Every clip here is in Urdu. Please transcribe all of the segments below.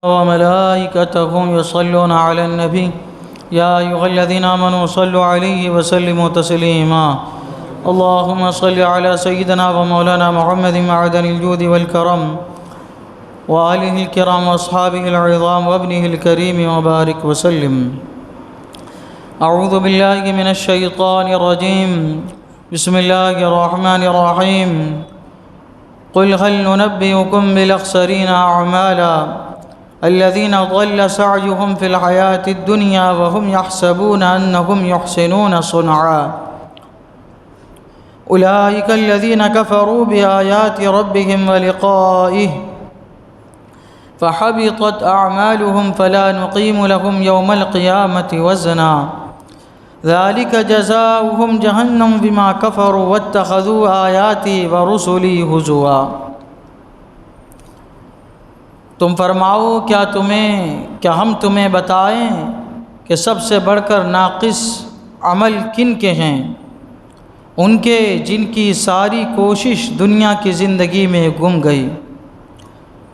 وملائكته يصلون على النبي يا أيها الذين آمنوا صلوا عليه وسلموا تسليما اللهم صل على سيدنا ومولانا محمد معدن الجود والكرم وآله الكرام وأصحابه العظام وابنه الكريم وبارك وسلم. أعوذ بالله من الشيطان الرجيم. بسم الله الرحمن الرحيم. قل هل ننبئكم بالأخسرين أعمالا الذين ضل سعيهم في الحياة الدنيا وهم يحسبون أنهم يحسنون صنعا أولئك الذين كفروا بآيات ربهم ولقائه فحبطت أعمالهم فلا نقيم لهم يوم القيامة وزنا ذلك جزاؤهم جهنم بما كفروا واتخذوا آياتي ورسلي هزوا. تم فرماؤ کیا ہم تمہیں بتائیں کہ سب سے بڑھ کر ناقص عمل کن کے ہیں؟ ان کے جن کی ساری کوشش دنیا کی زندگی میں گم گئی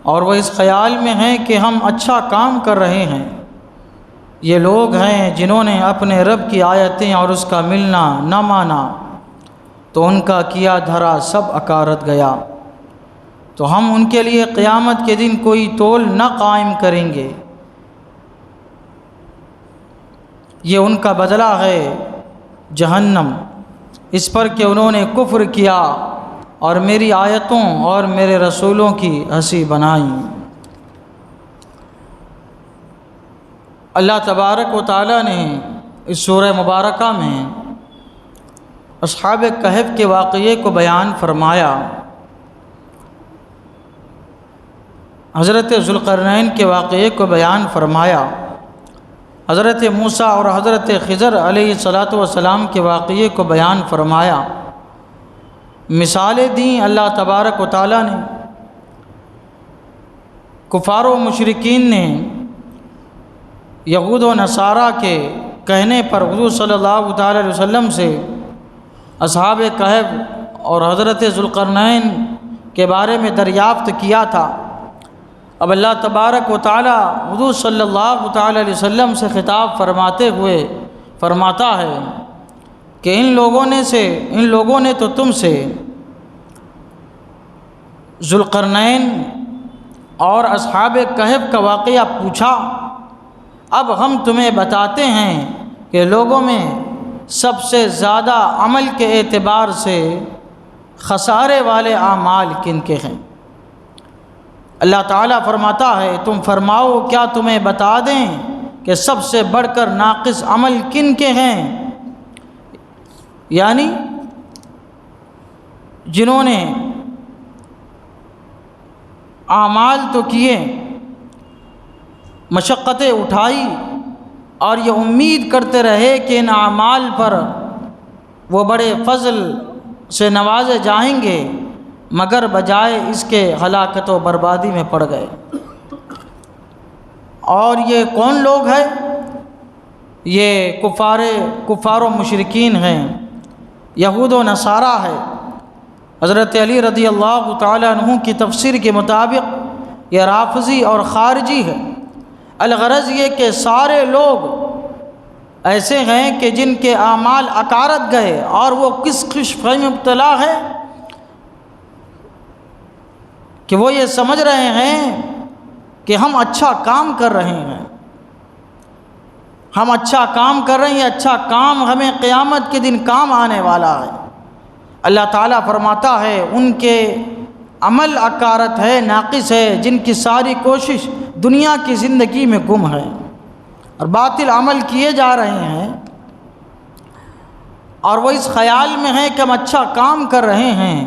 اور وہ اس خیال میں ہیں کہ ہم اچھا کام کر رہے ہیں. یہ لوگ ہیں جنہوں نے اپنے رب کی آیتیں اور اس کا ملنا نہ مانا تو ان کا کیا دھرا سب اکارت گیا. تو ہم ان کے لیے قیامت کے دن کوئی تول نہ قائم کریں گے. یہ ان کا بدلہ ہے جہنم، اس پر کہ انہوں نے کفر کیا اور میری آیتوں اور میرے رسولوں کی ہنسی بنائی. اللہ تبارک و تعالیٰ نے اس سورہ مبارکہ میں اصحاب کہف کے واقعے کو بیان فرمایا. حضرت ذوالقرنین کے واقعے کو بیان فرمایا. حضرت موسیٰ اور حضرت خضر علیہ السلام کے واقعے کو بیان فرمایا. مثالیں دیں اللہ تبارک و تعالیٰ نے. کفار و مشرکین نے یہود و نصارہ کے کہنے پر حضور صلی اللہ تعالی علیہ وسلم سے اصحاب کہف اور حضرت ذوالقرنین کے بارے میں دریافت کیا تھا. اب اللہ تبارک و تعالی حضور صلی اللہ تعالی علیہ وسلم سے خطاب فرماتے ہوئے فرماتا ہے کہ ان لوگوں نے تو تم سے ذوالقرنین اور اصحاب کہف کا واقعہ پوچھا. اب ہم تمہیں بتاتے ہیں کہ لوگوں میں سب سے زیادہ عمل کے اعتبار سے خسارے والے اعمال کن کے ہیں؟ اللہ تعالیٰ فرماتا ہے تم فرماؤ کیا تمہیں بتا دیں کہ سب سے بڑھ کر ناقص عمل کن کے ہیں؟ یعنی جنہوں نے اعمال تو کیے، مشقتیں اٹھائی اور یہ امید کرتے رہے کہ ان اعمال پر وہ بڑے فضل سے نوازے جائیں گے، مگر بجائے اس کے ہلاکت و بربادی میں پڑ گئے. اور یہ کون لوگ ہیں؟ یہ کفار و مشرکین ہیں، یہود و نصارہ ہے. حضرت علی رضی اللہ تعالی عنہ کی تفسیر کے مطابق یہ رافضی اور خارجی ہے. الغرض یہ کہ سارے لوگ ایسے ہیں کہ جن کے اعمال اکارت گئے اور وہ کس خوش فہمی میں مبتلا ہے کہ وہ یہ سمجھ رہے ہیں کہ ہم اچھا کام کر رہے ہیں، اچھا کام ہمیں قیامت کے دن کام آنے والا ہے. اللہ تعالیٰ فرماتا ہے ان کے عمل اکارت ہے، ناقص ہے، جن کی ساری کوشش دنیا کی زندگی میں گم ہے اور باطل عمل کیے جا رہے ہیں اور وہ اس خیال میں ہیں کہ ہم اچھا کام کر رہے ہیں.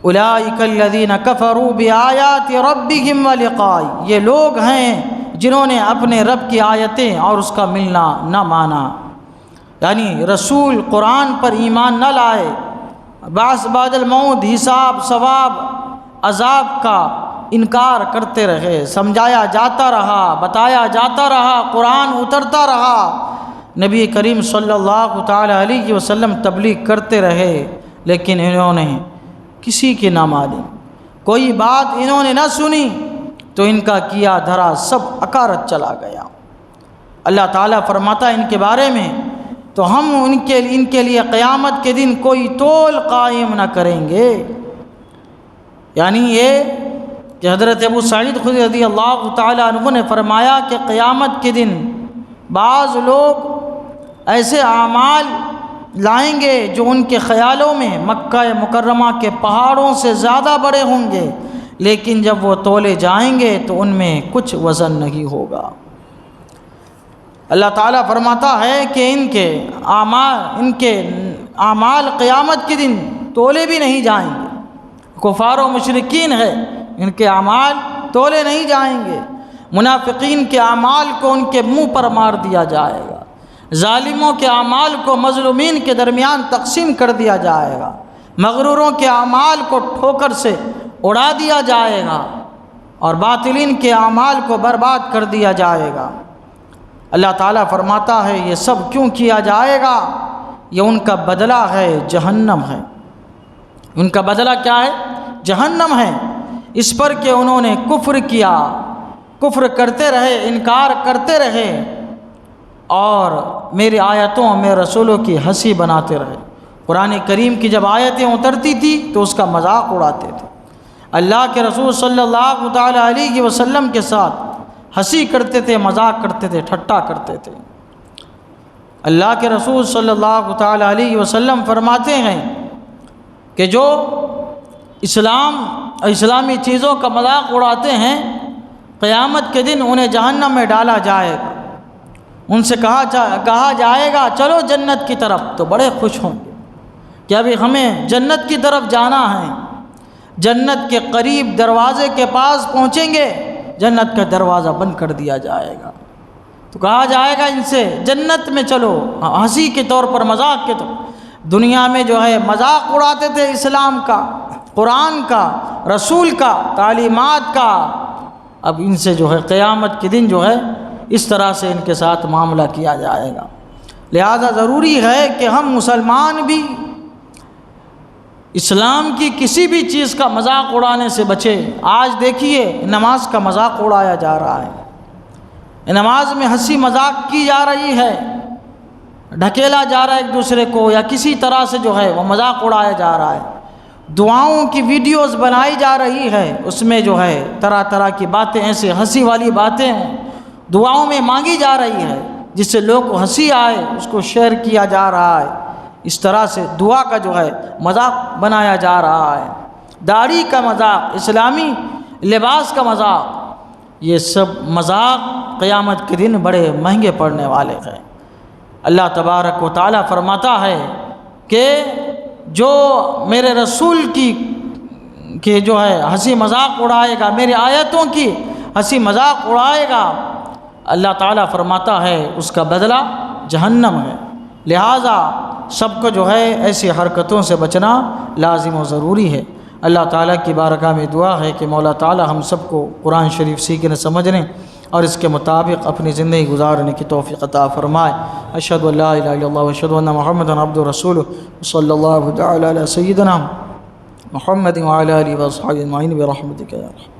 اولئک الذین کفروا بآیات ربہم ولقائہ، یہ لوگ ہیں جنہوں نے اپنے رب کی آیتیں اور اس کا ملنا نہ مانا، یعنی رسول قرآن پر ایمان نہ لائے، بعث بعد الموت، حساب ثواب عذاب کا انکار کرتے رہے، سمجھایا جاتا رہا، بتایا جاتا رہا، قرآن اترتا رہا، نبی کریم صلی اللہ تعالی علیہ وسلم تبلیغ کرتے رہے، لیکن انہوں نے کسی کی نہ مانی، کوئی بات انہوں نے نہ سنی، تو ان کا کیا دھرا سب اکارت چلا گیا۔ اللہ تعالیٰ فرماتا ہے ان کے بارے میں، تو ہم ان کے لیے قیامت کے دن کوئی تول قائم نہ کریں گے۔ یعنی یہ کہ حضرت ابو سعید خدری رضی اللہ تعالیٰ عنہ نے فرمایا کہ قیامت کے دن بعض لوگ ایسے اعمال لائیں گے جو ان کے خیالوں میں مکہ مکرمہ کے پہاڑوں سے زیادہ بڑے ہوں گے، لیکن جب وہ تولے جائیں گے تو ان میں کچھ وزن نہیں ہوگا۔ اللہ تعالیٰ فرماتا ہے کہ ان کے اعمال قیامت کے دن تولے بھی نہیں جائیں گے۔ کفار و مشرکین ہے، ان کے اعمال تولے نہیں جائیں گے۔ منافقین کے اعمال کو ان کے منہ پر مار دیا جائے گا، ظالموں کے اعمال کو مظلومین کے درمیان تقسیم کر دیا جائے گا، مغروروں کے اعمال کو ٹھوکر سے اڑا دیا جائے گا، اور باطلین کے اعمال کو برباد کر دیا جائے گا۔ اللہ تعالیٰ فرماتا ہے یہ سب کیوں کیا جائے گا؟ یہ ان کا بدلہ ہے، جہنم ہے۔ ان کا بدلہ کیا ہے؟ جہنم ہے، اس پر کہ انہوں نے کفر کیا، کفر کرتے رہے، انکار کرتے رہے، اور میری آیتوں میں رسولوں کی ہنسی بناتے رہے۔ قرآن کریم کی جب آیتیں اترتی تھی تو اس کا مذاق اڑاتے تھے، اللہ کے رسول صلی اللہ تعالی علیہ وسلم کے ساتھ ہنسی کرتے تھے، مذاق کرتے تھے، ٹھٹا کرتے تھے۔ اللہ کے رسول صلی اللہ تعالی علیہ وسلم فرماتے ہیں کہ جو اسلامی چیزوں کا مذاق اڑاتے ہیں، قیامت کے دن انہیں جہنم میں ڈالا جائے گا۔ ان سے کہا جائے گا چلو جنت کی طرف، تو بڑے خوش ہوں گے کہ ابھی ہمیں جنت کی طرف جانا ہے۔ جنت کے قریب دروازے کے پاس پہنچیں گے، جنت کا دروازہ بند کر دیا جائے گا، تو کہا جائے گا ان سے جنت میں چلو، ہنسی کے طور پر، مذاق کے طور۔ دنیا میں جو ہے مذاق اڑاتے تھے اسلام کا، قرآن کا، رسول کا، تعلیمات کا، اب ان سے جو ہے قیامت کے دن جو ہے اس طرح سے ان کے ساتھ معاملہ کیا جائے گا۔ لہذا ضروری ہے کہ ہم مسلمان بھی اسلام کی کسی بھی چیز کا مذاق اڑانے سے بچیں۔ آج دیکھیے نماز کا مذاق اڑایا جا رہا ہے، نماز میں ہنسی مذاق کی جا رہی ہے، ڈھکیلا جا رہا ہے ایک دوسرے کو، یا کسی طرح سے جو ہے وہ مذاق اڑایا جا رہا ہے۔ دعاؤں کی ویڈیوز بنائی جا رہی ہے، اس میں جو ہے طرح طرح کی باتیں، ایسے ہنسی والی باتیں دعاؤں میں مانگی جا رہی ہے، جس سے لوگ کو ہنسی آئے، اس کو شیئر کیا جا رہا ہے۔ اس طرح سے دعا کا جو ہے مذاق بنایا جا رہا ہے، داڑھی کا مذاق، اسلامی لباس کا مذاق، یہ سب مذاق قیامت کے دن بڑے مہنگے پڑنے والے ہیں۔ اللہ تبارک و تعالیٰ فرماتا ہے کہ جو میرے رسول کی جو ہے ہنسی مذاق اڑائے گا، میری آیتوں کی ہنسی مذاق اڑائے گا، اللہ تعالیٰ فرماتا ہے اس کا بدلہ جہنم ہے۔ لہٰذا سب کو جو ہے ایسی حرکتوں سے بچنا لازم و ضروری ہے۔ اللہ تعالیٰ کی بارگاہ میں دعا ہے کہ مولا تعالیٰ ہم سب کو قرآن شریف سیکھنے سمجھنے اور اس کے مطابق اپنی زندگی گزارنے کی توفیق عطا فرمائے۔ اشہد ان لا الہ الا اللہ و اشہد ان محمدا عبدہ و رسولہ صلی اللہ تعالی علی سیدنا محمد وعلی آلہ و اصحابہ اجمعین برحمتک یا ارحم۔